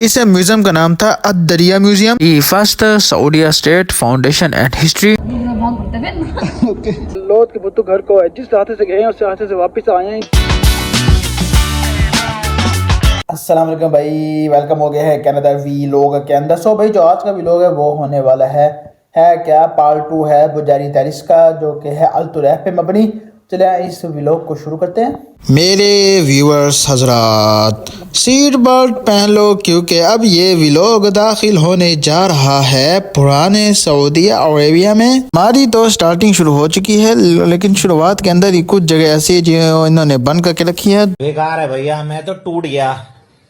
इस म्यूजियम का नाम था Ad-Diriyah museum. The first Saudi State Foundation and History। लोट के बुत्तु घर को है, जिस रास्ते से गए हैं उस रास्ते से वापस आए हैं। अस्सलाम वालेकुम भाई, वेलकम हो गया है कनाडा व्लॉग के अंदर। सो भाई जो आज का व्लॉग है वो होने वाला है क्या पार्ट 2 है बुजारी टेरिस का, जो कि है अल तुरैफ पे मबनी। चलिए इस व्लॉग को शुरू करते हैं। मेरे व्यूअर्स हजरात, सीट बेल्ट पहन लो क्योंकि अब ये व्लॉग दाखिल होने जा रहा है पुराने सऊदी अरेबिया में। हमारी तो स्टार्टिंग शुरू हो चुकी है, लेकिन शुरुआत के अंदर ही कुछ जगह ऐसी जो इन्होंने बंद करके रखी है। बेकार है भैया, मैं तो टूट गया।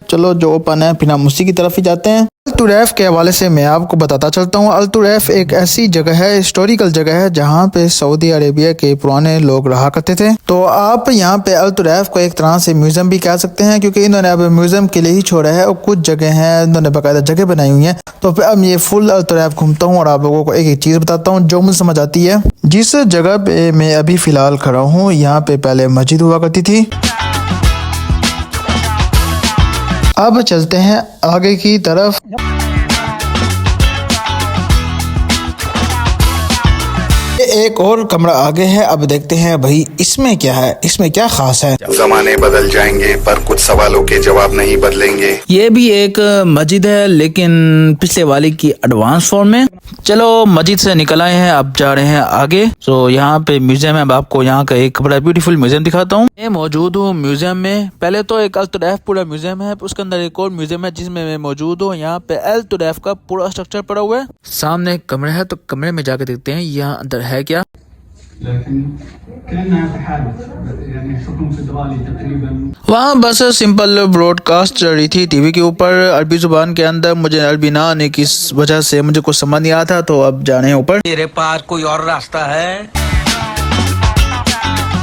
चलो जो ओपन है फिर हम उसी की तरफ ही जाते हैं। अल तुरैफ के हवाले से मैं आपको बताता चलता हूँ। अल तुरैफ एक ऐसी जगह है, हिस्टोरिकल जगह है, जहाँ पे सऊदी अरेबिया के पुराने लोग रहा करते थे। तो आप यहाँ पे अल तुरैफ को एक तरह से म्यूजियम भी कह सकते हैं, क्योंकि इन्होंने अब म्यूजियम के लिए ही छोड़ा है और कुछ जगह है इन्होंने बाकायदा जगह बनाई हुई है। तो फिर अब ये फुल अल तुरैफ घूमता हूँ और आप लोगों को एक एक चीज़ बताता हूँ जो मुझे समझ आती है। जिस जगह पे मैं अभी फ़िलहाल खड़ा हूँ, यहाँ पे पहले मस्जिद हुआ करती थी। अब चलते हैं आगे की तरफ। एक और कमरा आगे है, अब देखते हैं भाई इसमें क्या है, इसमें क्या खास है। जमाने बदल जाएंगे पर कुछ सवालों के जवाब नहीं बदलेंगे। ये भी एक मस्जिद है, लेकिन पिछले वाली की एडवांस फॉर्म में। चलो मस्जिद से निकल आए हैं, अब जा रहे हैं आगे। तो यहाँ पे म्यूजियम है, अब आपको यहाँ का एक बड़ा ब्यूटीफुल म्यूजियम दिखाता हूँ। मैं मौजूद हूँ म्यूजियम में। पहले तो एक अल तुरैफ पूरा म्यूजियम है, उसके अंदर एक और म्यूजियम है जिसमें मैं मौजूद हूँ। यहाँ पे अल तुरैफ का पूरा स्ट्रक्चर पड़ा हुआ है। सामने एक कमरा है, तो कमरे में जाकर देखते हैं यहाँ अंदर है क्या। वहाँ बस सिंपल ब्रॉडकास्ट चल रही थी टीवी के ऊपर अरबी जुबान के अंदर। मुझे अरबी ना आने की वजह से मुझे कुछ समझ नहीं आता, तो अब जाने हैं ऊपर। तेरे पास कोई और रास्ता है?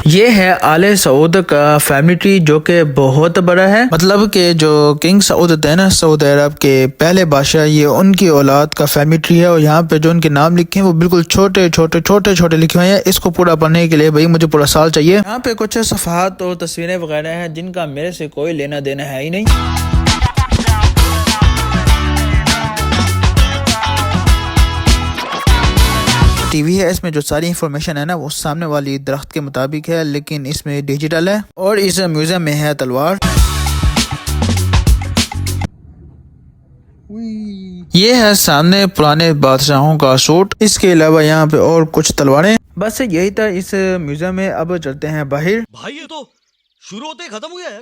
ये है आले सऊद का फैमिली ट्री, जो कि बहुत बड़ा है। मतलब कि जो किंग सऊद थे ना सऊदी अरब के पहले बादशाह, ये उनकी औलाद का फैमिली ट्री है। और यहाँ पे जो उनके नाम लिखे हैं वो बिल्कुल छोटे छोटे छोटे छोटे लिखे हुए हैं। इसको पूरा पढ़ने के लिए भाई मुझे पूरा साल चाहिए। यहाँ पे कुछ सफ़हात और तस्वीरें वगैरह हैं जिनका मेरे से कोई लेना देना है ही नहीं। टीवी है, इसमें जो सारी इंफॉर्मेशन है ना वो सामने वाली दरख्त के मुताबिक है, लेकिन इसमें डिजिटल है। और इस म्यूजियम में है तलवार। ये है सामने पुराने बादशाहों का सूट। इसके अलावा यहाँ पे और कुछ तलवारें। बस यही था इस म्यूजियम में। अब चलते हैं बाहर। भाई ये तो शुरू होते खत्म हुआ यार।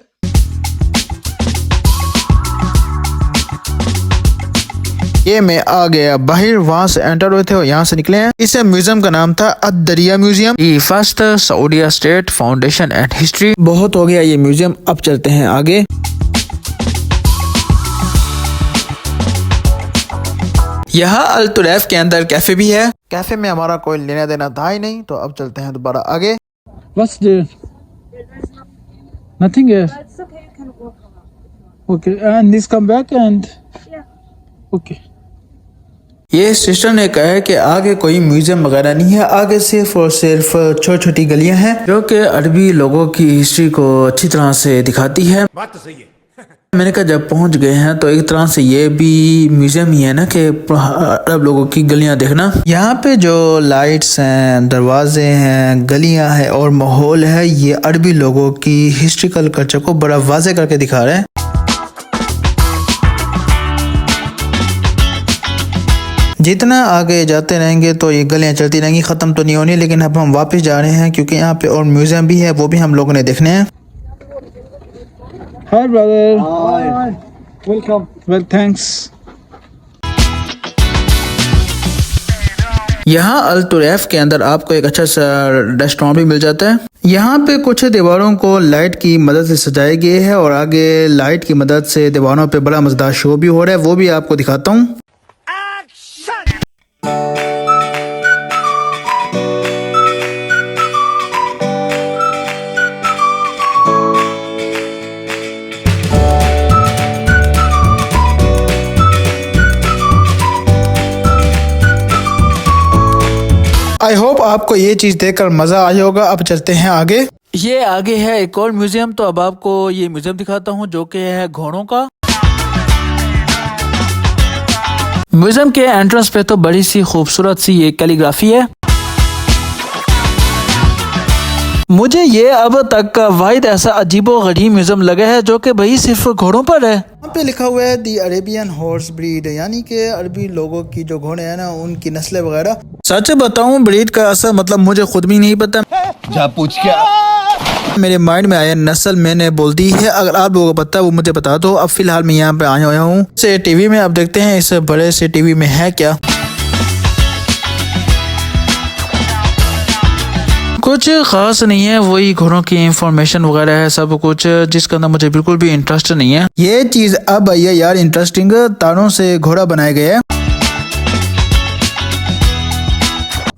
ये मैं आ गया बाहर, वहाँ से एंटर हुए थे और यहाँ से निकले हैं। इस म्यूजियम का नाम था Ad-Diriyah museum. The first Saudi State Foundation and History। बहुत हो गया ये म्यूजियम, अब चलते हैं आगे। यहाँ अल तुरैफ के अंदर कैफे भी है। कैफे में हमारा कोई लेना देना था ही नहीं, तो अब चलते हैं दोबारा आगे। What's there? Nothing else. It's okay, you can walk around. Okay, and this come back and Yeah. okay. ये सिस्टर ने कहा है कि आगे कोई म्यूजियम वगैरह नहीं है, आगे सिर्फ और सिर्फ छोटी छोटी गलियां हैं जो कि अरबी लोगों की हिस्ट्री को अच्छी तरह से दिखाती है। बात तो सही है। मैंने कहा जब पहुंच गए हैं तो एक तरह से ये भी म्यूजियम ही है ना कि अरब लोगों की गलियां देखना। यहाँ पे जो लाइट्स हैं, दरवाजे हैं, गलियां हैं और माहौल है, ये अरबी लोगों की हिस्ट्रिकल कल्चर को बड़ा वाज़े करके दिखा रहे हैं। जितना आगे जाते रहेंगे तो ये गलियां चलती रहेंगी, ख़त्म तो नहीं होनी। लेकिन अब हम वापस जा रहे हैं क्योंकि यहाँ पे और म्यूजियम भी है, वो भी हम लोगों ने देखने हैं। Hi brother. Hi. Welcome. Well, thanks. यहाँ अल तुरैफ के अंदर आपको एक अच्छा सा रेस्टोरेंट भी मिल जाता है। यहाँ पे कुछ दीवारों को लाइट की मदद से सजाया गया है और आगे लाइट की मदद से दीवारों पे बड़ा मजेदार शो भी हो रहा है, वो भी आपको दिखाता हूँ। आई होप आपको ये चीज़ देखकर मज़ा आया होगा। अब चलते हैं आगे। ये आगे है एक और म्यूजियम, तो अब आपको ये म्यूजियम दिखाता हूँ जो कि है घोड़ों का। म्यूजियम के एंट्रेंस पे तो बड़ी सी खूबसूरत सी ये कैलीग्राफी है। मुझे ये अब तक का वाहिद ऐसा अजीबो गरीब म्यूजियम लगा है जो कि भाई सिर्फ घोड़ों पर है। यहाँ पे लिखा हुआ है दी अरेबियन हॉर्स ब्रीड, यानी कि अरबी लोगों की जो घोड़े हैं ना उनकी नस्लें वगैरह। सच बताऊं ब्रीड का असल मतलब मुझे खुद भी नहीं पता। जा पूछ क्या मेरे माइंड में आया नस्ल मैंने बोल दी है, अगर आप लोगों को पता है वो मुझे बता दो। अब फिलहाल मैं यहाँ पे आया हुआ हूँ से टीवी में, अब देखते हैं इस बड़े से टीवी में है क्या। कुछ खास नहीं है, वही घोड़ों की इंफॉर्मेशन वगैरह है सब कुछ, जिसके अंदर मुझे बिल्कुल भी इंटरेस्ट नहीं है। ये चीज अब आई है यार इंटरेस्टिंग, तारों से घोड़ा बनाया गया है।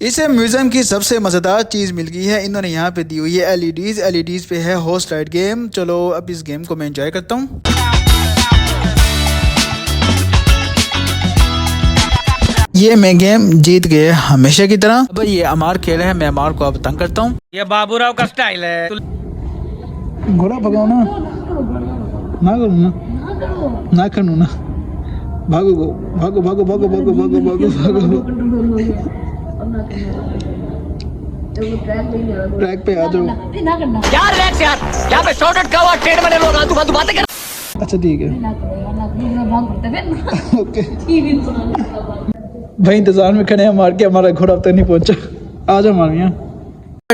इसे म्यूजियम की सबसे मजेदार चीज मिल गई है, इन्होंने यहाँ पे दी हुई है एलईडीज पे है हॉर्स राइड गेम। चलो अब इस गेम को मैं एंजॉय करता हूँ। ये मैं गेम जीत गए हमेशा की तरह। अब ये अमार खेल है, मैं अमार को अब तंग करता हूँ। ये बाबूराव का स्टाइल है। घोड़ा भगाओ ना, ना करो ना करो ना, भागो भागो भागो भागो भागो भागो भागो भागो, ट्रैक पे आ जाओ। यार रिलैक्स यार, यहाँ पे शॉर्टकट का हुआ ट्रेड बने लोग आलतू फालतू बातें कर। अच्छा ठीक है, ओके भाई इंतजार में खड़े हैं, मार के हमारा घोड़ा अब तक नहीं पहुंचा। आ जाओ हमारे यहाँ।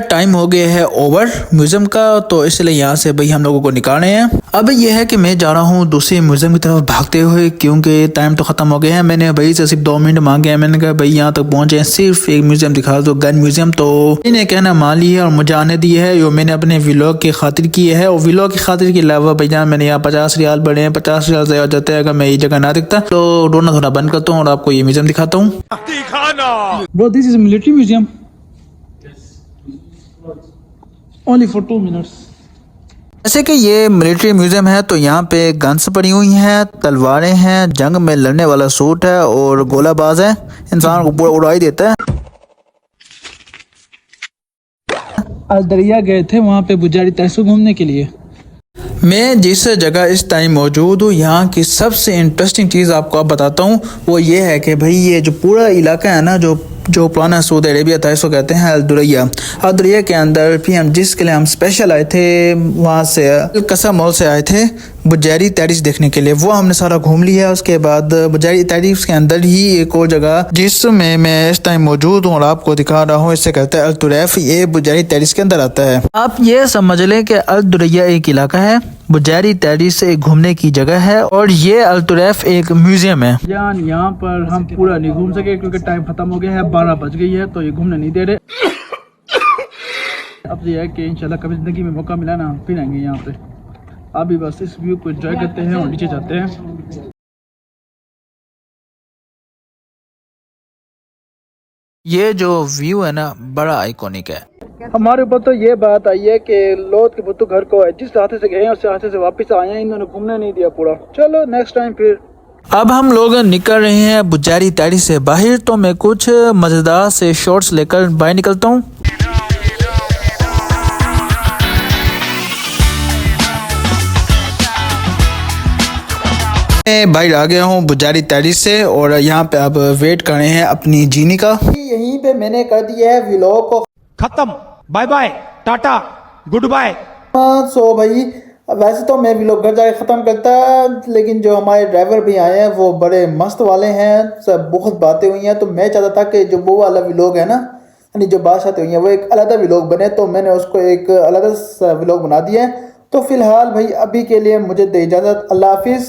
टाइम हो गया है ओवर म्यूजियम का, तो इसलिए यहाँ से भाई हम लोगों को निकालने हैं। अब यह है कि मैं जा रहा हूँ दूसरे म्यूजियम की तरफ भागते हुए, क्योंकि टाइम तो खत्म हो गया है। मैंने भाई से सिर्फ 2 मिनट मांगे हैं, मैंने कहा भाई यहाँ तक पहुंचे हैं, सिर्फ एक म्यूजियम दिखा दो, गन म्यूजियम। तो इन्हें कहना मान लिया और मुझे आने दी है, जो मैंने अपने व्लॉग की खातिर की है। और व्लॉग की खातिर के अलावा भैया मैंने यहाँ 50 रियाल बढ़े हैं, 50 रियाल ज़्यादा जाते हैं अगर मैं ये जगह ना दिखता। तो रोना थोड़ा बंद करता हूँ और आपको ये म्यूजियम दिखाता हूँ। Bro, this is a military museum. Only for 2 minutes. जैसे कि ये मिलिट्री म्यूजियम है, तो यहाँ पे गन्स पड़ी हुई हैं, तलवारें हैं, जंग में लड़ने वाला सूट है और गोलाबाज है, इंसान को पूरा उड़ा ही देता है। आज दरिया गए थे, वहाँ पे बुजारी तहसू घूमने के लिए। मैं जिस जगह इस टाइम मौजूद हूँ, यहाँ की सबसे इंटरेस्टिंग चीज़ आपको अब बताता हूँ। वो ये है कि भाई ये जो पूरा इलाका है ना, जो पुराना सऊदी अरेबिया था, इसको कहते हैं अल-दुरैया। अल-दुरैया के अंदर भी हम जिसके लिए हम स्पेशल आए थे, वहाँ से अल-कसम मॉल से आए थे बुजारी टेरिस देखने के लिए, वो हमने सारा घूम लिया। उसके बाद बुजारी टेरिस के अंदर ही एक और जगह जिसमें मैं इस टाइम मौजूद हूँ और आपको दिखा रहा हूँ, इससे कहते हैं अल-तुरैफ। ये बुजारी टेरिस के अंदर आता है। आप ये समझ लें कि अल-दुरैया एक इलाका है, बुजारी टेरिस एक घूमने की जगह है और ये अल-तुरैफ एक म्यूजियम है। यहाँ पर हम पूरा नहीं घूम सके क्योंकि टाइम खत्म हो गया है, 12 बज गई है, तो ये घूमने नहीं दे रहे। अब ये है कि इंशाल्लाह कभी जिंदगी में मौका मिला ना फिर आएंगे यहाँ पे। अभी बस इस व्यू को एंजॉय करते हैं और नीचे जाते हैं। ये जो व्यू है ना, बड़ा आइकॉनिक है। हमारे ऊपर तो ये बात आई है कि लोथ के बुत्तू घर को है, जिस रास्ते से गए हैं उस रास्ते से वापस आए हैं, इन्होंने घूमने नहीं दिया पूरा। चलो नेक्स्ट टाइम फिर। अब हम लोग निकल रहे हैं बुजारी टेरिस से बाहर, तो मैं कुछ मजेदार से शॉट्स लेकर बाहर निकलता हूँ। मैं बाहर आ गया हूँ बुजारी टेरिस से और यहाँ पे अब वेट कर रहे हैं अपनी जीनी का। यहीं पे मैंने कर दिया है व्लॉग को खत्म, bye bye, tata, good bye. So भाई वैसे तो मैं व्लॉग घर जाके ख़त्म करता, लेकिन जो हमारे ड्राइवर भी आए हैं वो बड़े मस्त वाले हैं, सब बहुत बातें हुई हैं। तो मैं चाहता था कि जो वो वाला व्लॉग है ना, यानी जो बातचीतें हुई हैं, वो एक अलग व्लॉग बने, तो मैंने उसको एक अलग व्लॉग बना दिया है। तो फिलहाल भाई अभी के लिए मुझे दे इजाज़त, अल्लाह हाफिज़।